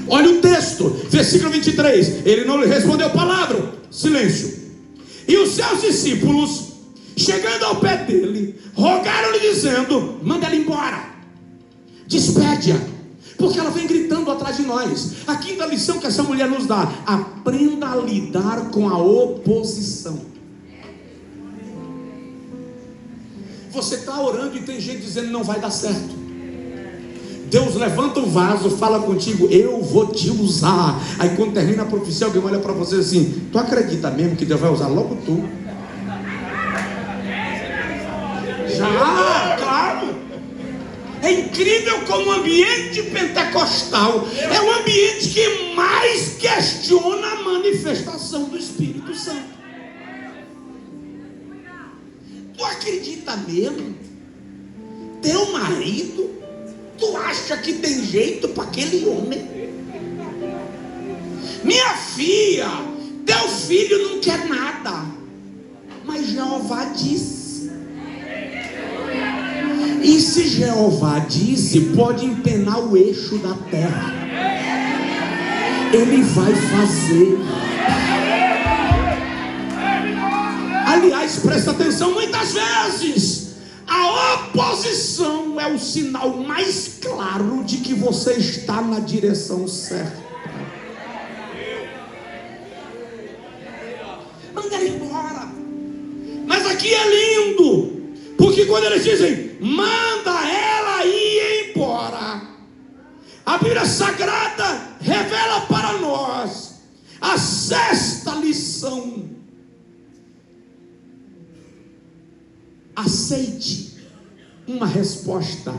Olha o texto, versículo 23. Ele não lhe respondeu palavra. Silêncio. E os seus discípulos, chegando ao pé dele, rogaram-lhe dizendo: manda ela embora, despede-a, porque ela vem gritando atrás de nós. A quinta lição que essa mulher nos dá: aprenda a lidar com a oposição. Você está orando e tem gente dizendo não vai dar certo. Deus levanta o vaso, fala contigo, eu vou te usar. Aí quando termina a profecia, alguém olha para você assim: tu acredita mesmo que Deus vai usar logo tu? Já, claro. É incrível como o ambiente pentecostal é o ambiente que mais questiona a manifestação do Espírito Santo. Tu acredita mesmo? Teu marido, tu acha que tem jeito para aquele homem? Minha filha, teu filho não quer nada, mas Jeová disse. E se Jeová disse, pode empenar o eixo da terra, Ele vai fazer. Aliás, presta atenção, muitas vezes a oposição é o sinal mais claro de que você está na direção certa. Manda ela embora. Mas aqui é lindo, porque quando eles dizem, manda ela ir embora, a Bíblia Sagrada revela para nós a sexta lição: aceite uma resposta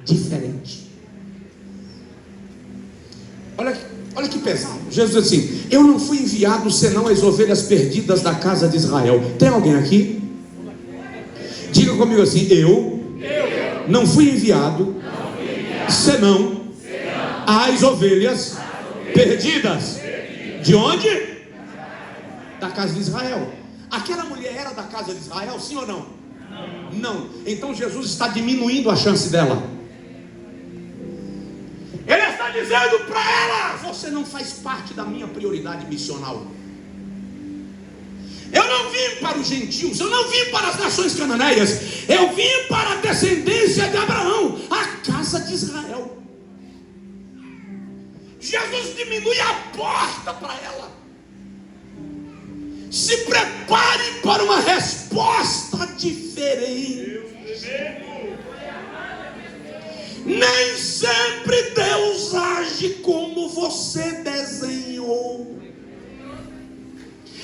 diferente. Olha que pesado. Jesus diz assim: eu não fui enviado senão as ovelhas perdidas da casa de Israel. Tem alguém aqui? Diga comigo assim: eu não fui enviado senão as ovelhas perdidas. De onde? Da casa de Israel. Aquela mulher era da casa de Israel, sim ou não? Não. Então Jesus está diminuindo a chance dela. Ele está dizendo para ela: você não faz parte da minha prioridade missional. Eu não vim para os gentios, eu não vim para as nações cananeias, eu vim para a descendência de Abraão, a casa de Israel. Jesus diminui a porta para ela. Se prepare para uma resposta diferente. Nem sempre Deus age como você desenhou.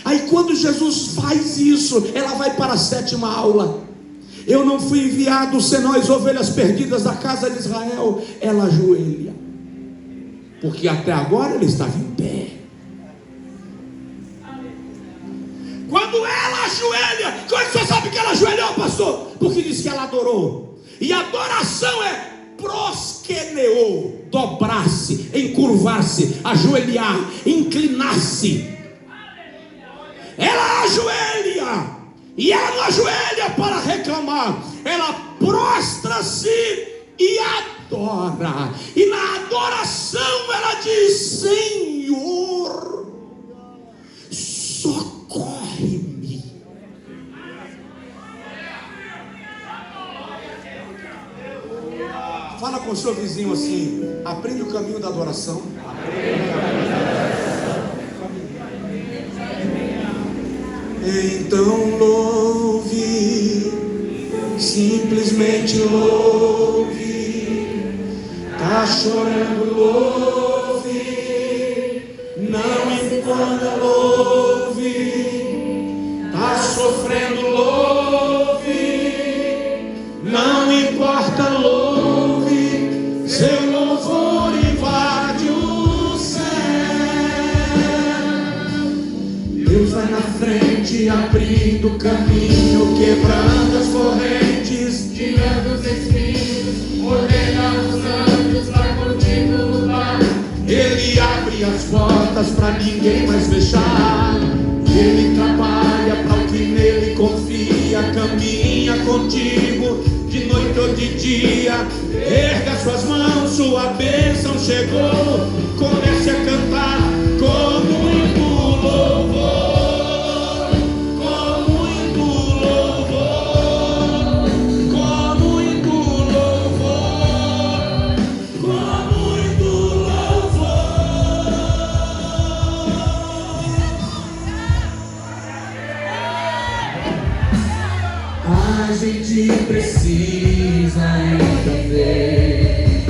Aí quando Jesus faz isso, ela vai para a sétima aula. Eu não fui enviado senão as ovelhas perdidas da casa de Israel. Ela ajoelha, porque até agora ele estava em pé. Quando ela ajoelha, como é que você sabe que ela ajoelhou, pastor? Porque diz que ela adorou. E adoração é proskeneou, dobrar-se, encurvar-se, ajoelhar, inclinar-se. Ela ajoelha, e ela não ajoelha para reclamar, ela prostra-se e adora. E na adoração ela diz: Senhor, socorre-me. Fala com o seu vizinho assim: aprende o caminho da adoração. Então louve, simplesmente louve. Tá chorando, louve. Não importa, louve. Tá sofrendo, louve. Não importa, louve. Seu louvor invade o céu. Deus vai na frente, abrindo caminho, quebrando as correntes, tirando os espinhos, ordena os anjos pra contigo lutar. Ele abre as portas pra ninguém mais fechar. Ele trabalha para o que nele confia, caminha contigo de noite ou de dia. Erga suas mãos, sua bênção chegou. Comece a cantar com muito louvor. A gente precisa entender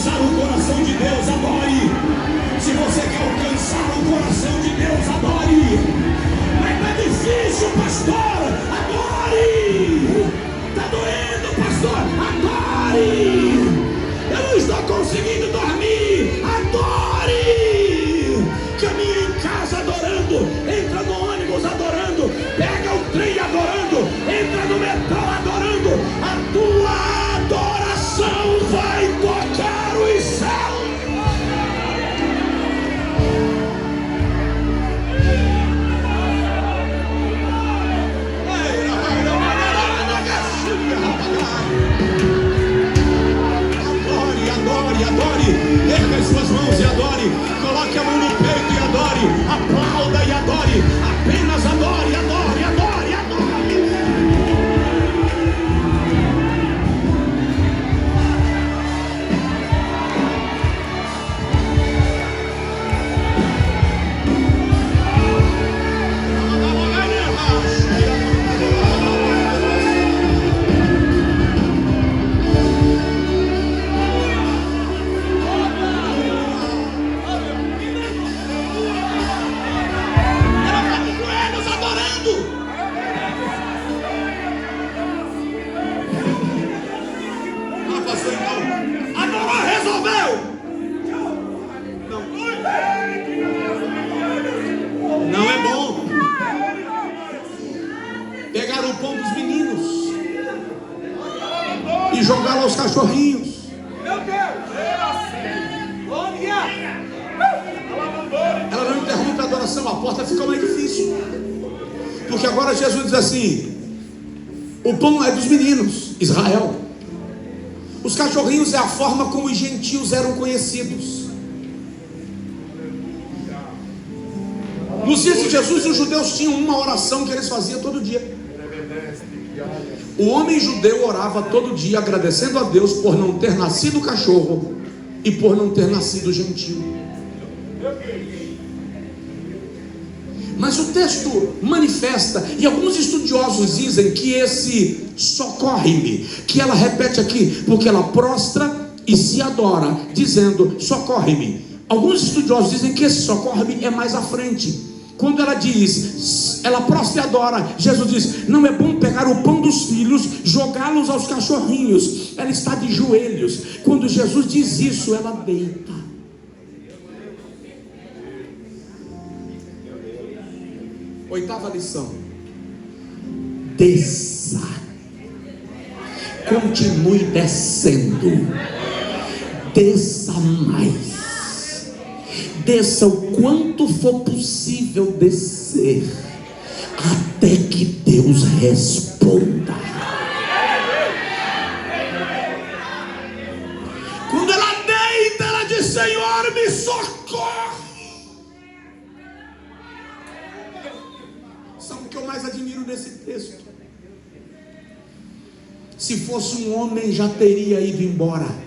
alcançar o coração de Deus, adore. Se você quer alcançar o coração de Deus, adore. Mas é difícil, pastor, adore. Está doendo, pastor, adore. Eu não estou conseguindo dormir, adore. Caminha em casa adorando, entra no ônibus adorando, pega o trem adorando, entra no metrô adorando. A tua adoração vai tocar os céus. Adore, erga as suas mãos e adore, coloque a mão no peito e adore, aplauda e adore, apenas adore, adore, adore, adore. Jogá-lo aos cachorrinhos. Meu Deus! Ela não interrompe a adoração, a porta fica mais difícil. Porque agora Jesus diz assim: o pão é dos meninos, Israel. Os cachorrinhos é a forma como os gentios eram conhecidos. Nos dias de Jesus, os judeus tinham uma oração que eles faziam todo dia. O homem judeu orava todo dia agradecendo a Deus por não ter nascido cachorro e por não ter nascido gentio. Mas o texto manifesta, e alguns estudiosos dizem que esse socorre-me, que ela repete aqui, porque ela prostra e se adora, dizendo socorre-me. Alguns estudiosos dizem que esse socorre-me é mais à frente. Quando ela diz, ela prostra e adora, Jesus diz, não é bom pegar o pão dos filhos, jogá-los aos cachorrinhos. Ela está de joelhos. Quando Jesus diz isso, ela deita. Oitava lição: desça, continue descendo, desça mais. Desça o quanto for possível descer, até que Deus responda. Quando ela deita, ela diz: Senhor, me socorre. Sabe o que eu mais admiro nesse texto? Se fosse um homem, já teria ido embora.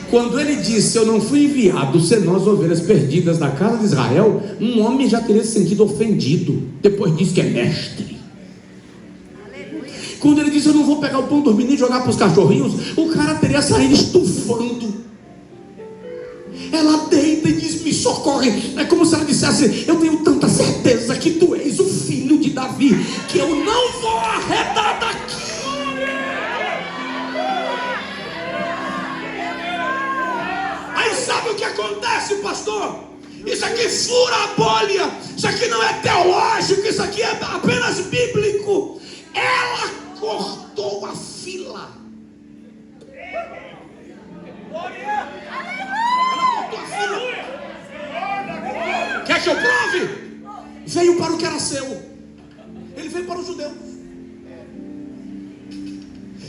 Quando ele disse, eu não fui enviado senão as ovelhas perdidas da casa de Israel, um homem já teria se sentido ofendido. Depois disse que é mestre. Quando ele disse, eu não vou pegar o pão dos meninos e jogar para os cachorrinhos, o cara teria saído estufando. Ela deita e diz, me socorre. É como se ela dissesse, eu tenho tanta certeza que tu és o filho de Davi, que eu não vou arredar daqui. Sabe o que acontece, pastor? Isso aqui fura a bolha. Isso aqui não é teológico. Isso aqui é apenas bíblico. Ela cortou a fila. Ela cortou a fila. Quer que eu prove? Veio para o que era seu. Ele veio para os judeus.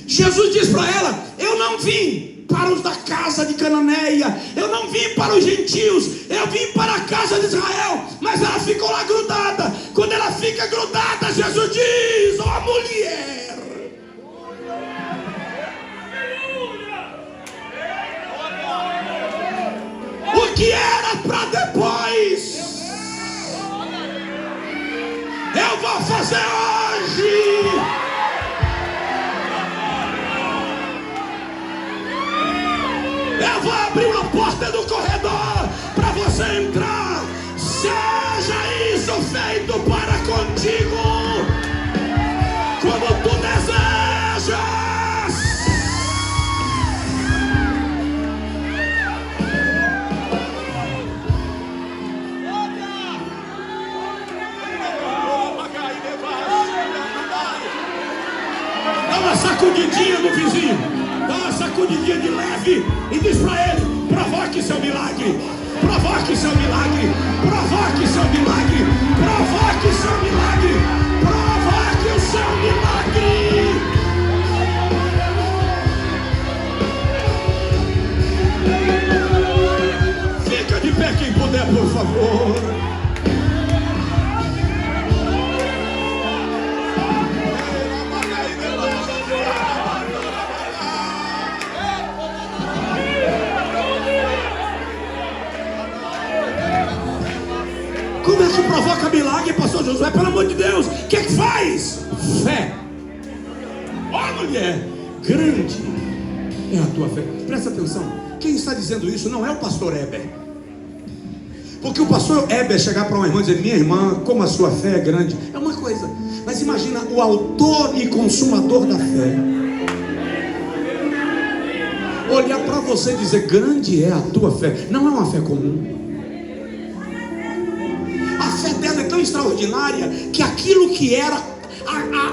Jesus diz para ela, eu não vim para os da casa de Cananeia, eu não vim para os gentios, eu vim para a casa de Israel. Mas ela ficou lá grudada. Quando ela fica grudada, Jesus diz, ó mulher, o que era para depois, eu vou fazer hoje. abriu a porta do corredor para você entrar. Seja isso feito para contigo, como tu desejas. Dá uma sacudidinha no vizinho, dá uma sacudidinha de leve e diz para ele: provoque seu milagre, provoque seu milagre, provoque seu milagre, provoque seu milagre, provoque o seu milagre. Fica de pé quem puder, por favor. Como é que provoca milagre, pastor Josué? Pelo amor de Deus, o que é que faz? Fé. Ó, mulher, grande é a tua fé. Presta atenção, quem está dizendo isso não é o pastor Heber. Porque o pastor Heber chegar para uma irmã e dizer: minha irmã, como a sua fé é grande, é uma coisa. Mas imagina o autor e consumador da fé olhar para você e dizer: grande é a tua fé. Não é uma fé comum. A fé dela é tão extraordinária que aquilo que era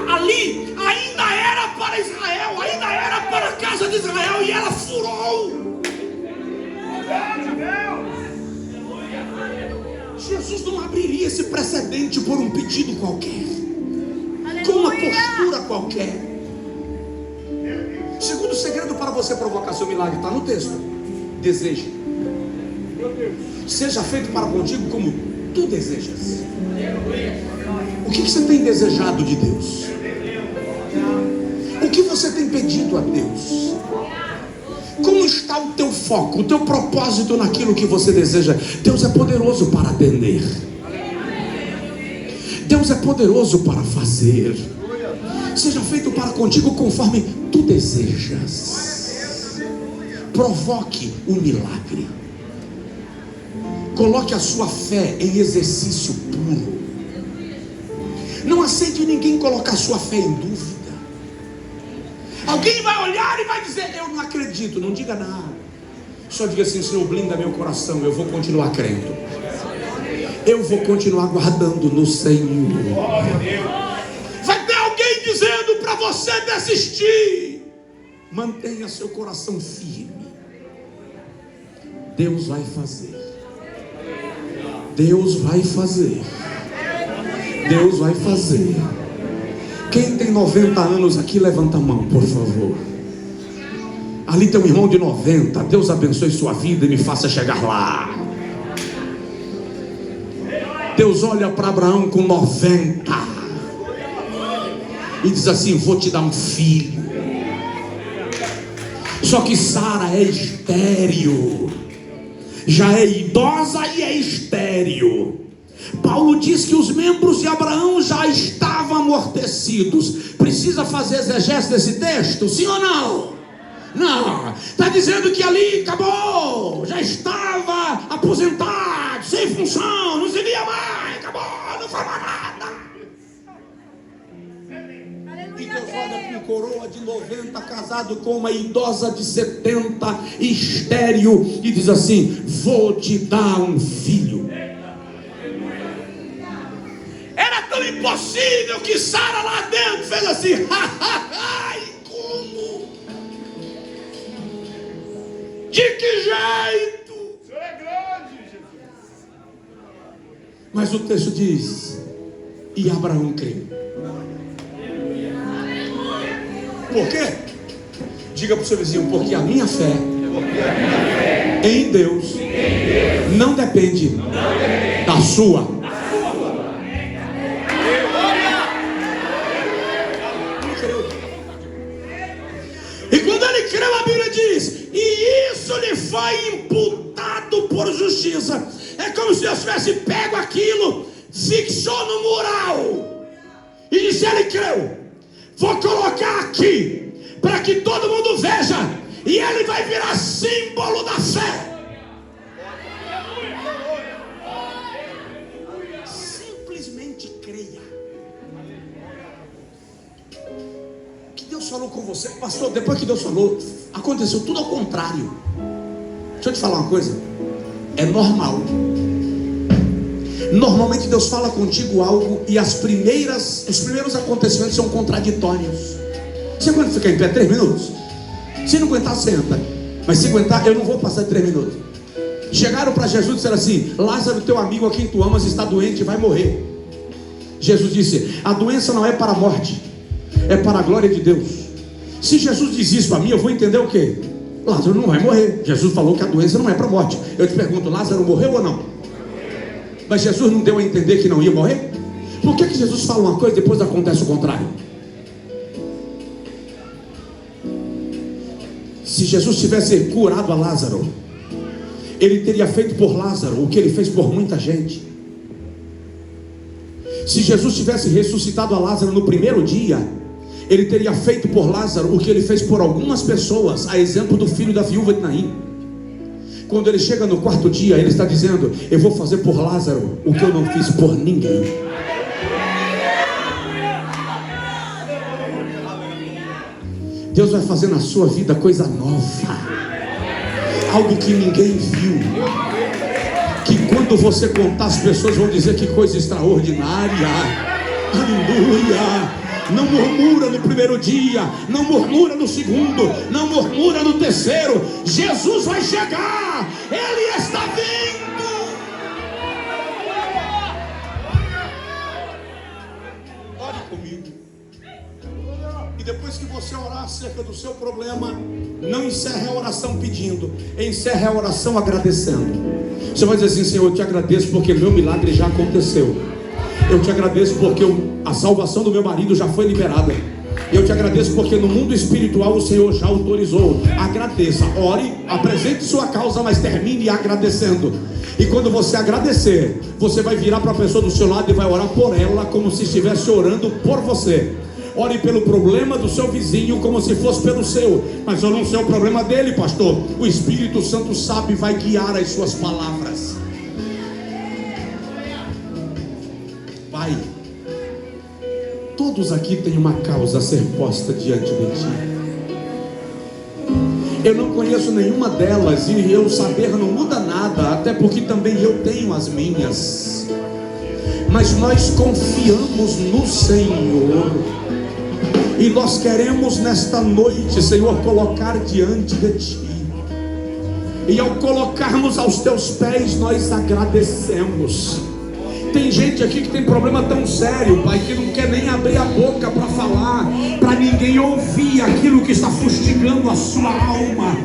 ali ainda era para Israel, ainda era para a casa de Israel, e ela furou. Jesus não abriria esse precedente por um pedido qualquer, com uma postura qualquer. Segundo segredo para você provocar seu milagre está no texto: deseja. Seja feito para contigo como tu desejas. O que você tem desejado de Deus? O que você tem pedido a Deus? Como está o teu foco, o teu propósito naquilo que você deseja? Deus é poderoso para atender. Deus é poderoso para fazer. Seja feito para contigo conforme tu desejas. Provoque o milagre. Coloque a sua fé em exercício puro. Não aceite ninguém colocar a sua fé em dúvida. Alguém vai olhar e vai dizer: eu não acredito. Não diga nada. Só diga assim: Senhor, blinda meu coração. Eu vou continuar crendo. Eu vou continuar guardando no Senhor. Vai ter alguém dizendo para você desistir. Mantenha seu coração firme. Deus vai fazer. Deus vai fazer. Deus vai fazer. Quem tem 90 anos aqui, levanta a mão, por favor. Ali tem um irmão de 90. Deus abençoe sua vida e me faça chegar lá. Deus olha para Abraão com 90 e diz assim: vou te dar um filho. Só que Sara é estéril, já é idosa e é estéril. Paulo diz que os membros de Abraão já estavam amortecidos. Precisa fazer exegese desse texto? Sim ou não? Não. Está dizendo que ali acabou. Já estava aposentado, sem função, não servia mais. Acabou, não faz mais nada. E Deus olha com coroa de 90, casado com uma idosa de 70, estéril, e diz assim: vou te dar um filho. Era tão impossível que Sara lá dentro fez assim: ai, como? De que jeito? O Senhor é grande, Jesus. Mas o texto diz: e Abraão creu. Por quê? Diga para o seu vizinho: porque a minha fé em Deus não depende da sua. E quando ele creu, a Bíblia diz: e isso lhe foi imputado por justiça. É como se Deus tivesse pego aquilo, fixou no mural e disse: ele creu, vou colocar aqui para que todo mundo veja e ele vai virar símbolo da fé. Simplesmente creia. O que Deus falou com você, pastor, depois que Deus falou, aconteceu tudo ao contrário. Deixa eu te falar uma coisa, é normal. Normalmente Deus fala contigo algo e os primeiros acontecimentos são contraditórios. Você aguenta ficar em pé 3 minutos? Se não aguentar, senta. Mas se aguentar, eu não vou passar 3 minutos. Chegaram para Jesus e disseram assim: Lázaro, teu amigo a quem tu amas, está doente e vai morrer. Jesus disse: a doença não é para a morte, é para a glória de Deus. Se Jesus diz isso para mim, eu vou entender o quê? Lázaro não vai morrer. Jesus falou que a doença não é para a morte. Eu te pergunto, Lázaro morreu ou não? Mas Jesus não deu a entender que não ia morrer? Por que Jesus fala uma coisa e depois acontece o contrário? Se Jesus tivesse curado a Lázaro, ele teria feito por Lázaro o que ele fez por muita gente. Se Jesus tivesse ressuscitado a Lázaro no primeiro dia, ele teria feito por Lázaro o que ele fez por algumas pessoas, a exemplo do filho da viúva de Naim. Quando ele chega no 4º dia, ele está dizendo: eu vou fazer por Lázaro o que eu não fiz por ninguém. Deus vai fazer na sua vida coisa nova, algo que ninguém viu, que quando você contar, as pessoas vão dizer: que coisa extraordinária. Aleluia. Não murmura no primeiro dia, não murmura no segundo, não murmura no terceiro. Jesus vai chegar, Ele está vindo. Ore comigo. E depois que você orar acerca do seu problema, não encerre a oração pedindo, encerre a oração agradecendo. Você vai dizer assim: Senhor, eu te agradeço porque meu milagre já aconteceu. Eu te agradeço porque a salvação do meu marido já foi liberada. Eu te agradeço porque no mundo espiritual o Senhor já autorizou. Agradeça, ore, apresente sua causa, mas termine agradecendo. E quando você agradecer, você vai virar para a pessoa do seu lado e vai orar por ela como se estivesse orando por você. Ore pelo problema do seu vizinho como se fosse pelo seu. Mas eu não sei o problema dele, pastor. O Espírito Santo sabe e vai guiar as suas palavras. Pai, todos aqui têm uma causa a ser posta diante de Ti. Eu não conheço nenhuma delas, e eu saber não muda nada, até porque também eu tenho as minhas. Mas nós confiamos no Senhor, e nós queremos nesta noite, Senhor, colocar diante de Ti. E ao colocarmos aos Teus pés, nós agradecemos. Tem gente aqui que tem problema tão sério, Pai, que não quer nem abrir a boca para falar, para ninguém ouvir aquilo que está fustigando a sua alma.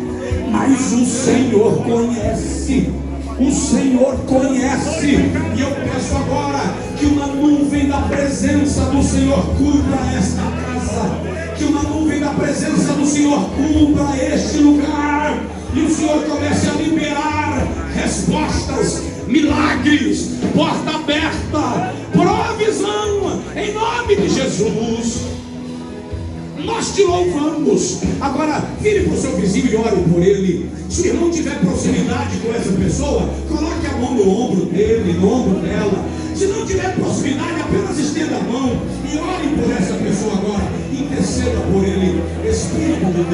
Mas o Senhor conhece, o Senhor conhece. E eu peço agora que uma nuvem da presença do Senhor cubra esta casa, que uma nuvem da presença do Senhor cubra este lugar, e o Senhor comece a liberar respostas, milagres, porta aberta, provisão, em nome de Jesus. Nós te louvamos. Agora vire para o seu vizinho e ore por ele. Se o irmão tiver proximidade com essa pessoa, coloque a mão no ombro dele, no ombro dela. Se não tiver proximidade, apenas estenda a mão e ore por essa pessoa agora. Interceda por ele. Espírito de Deus.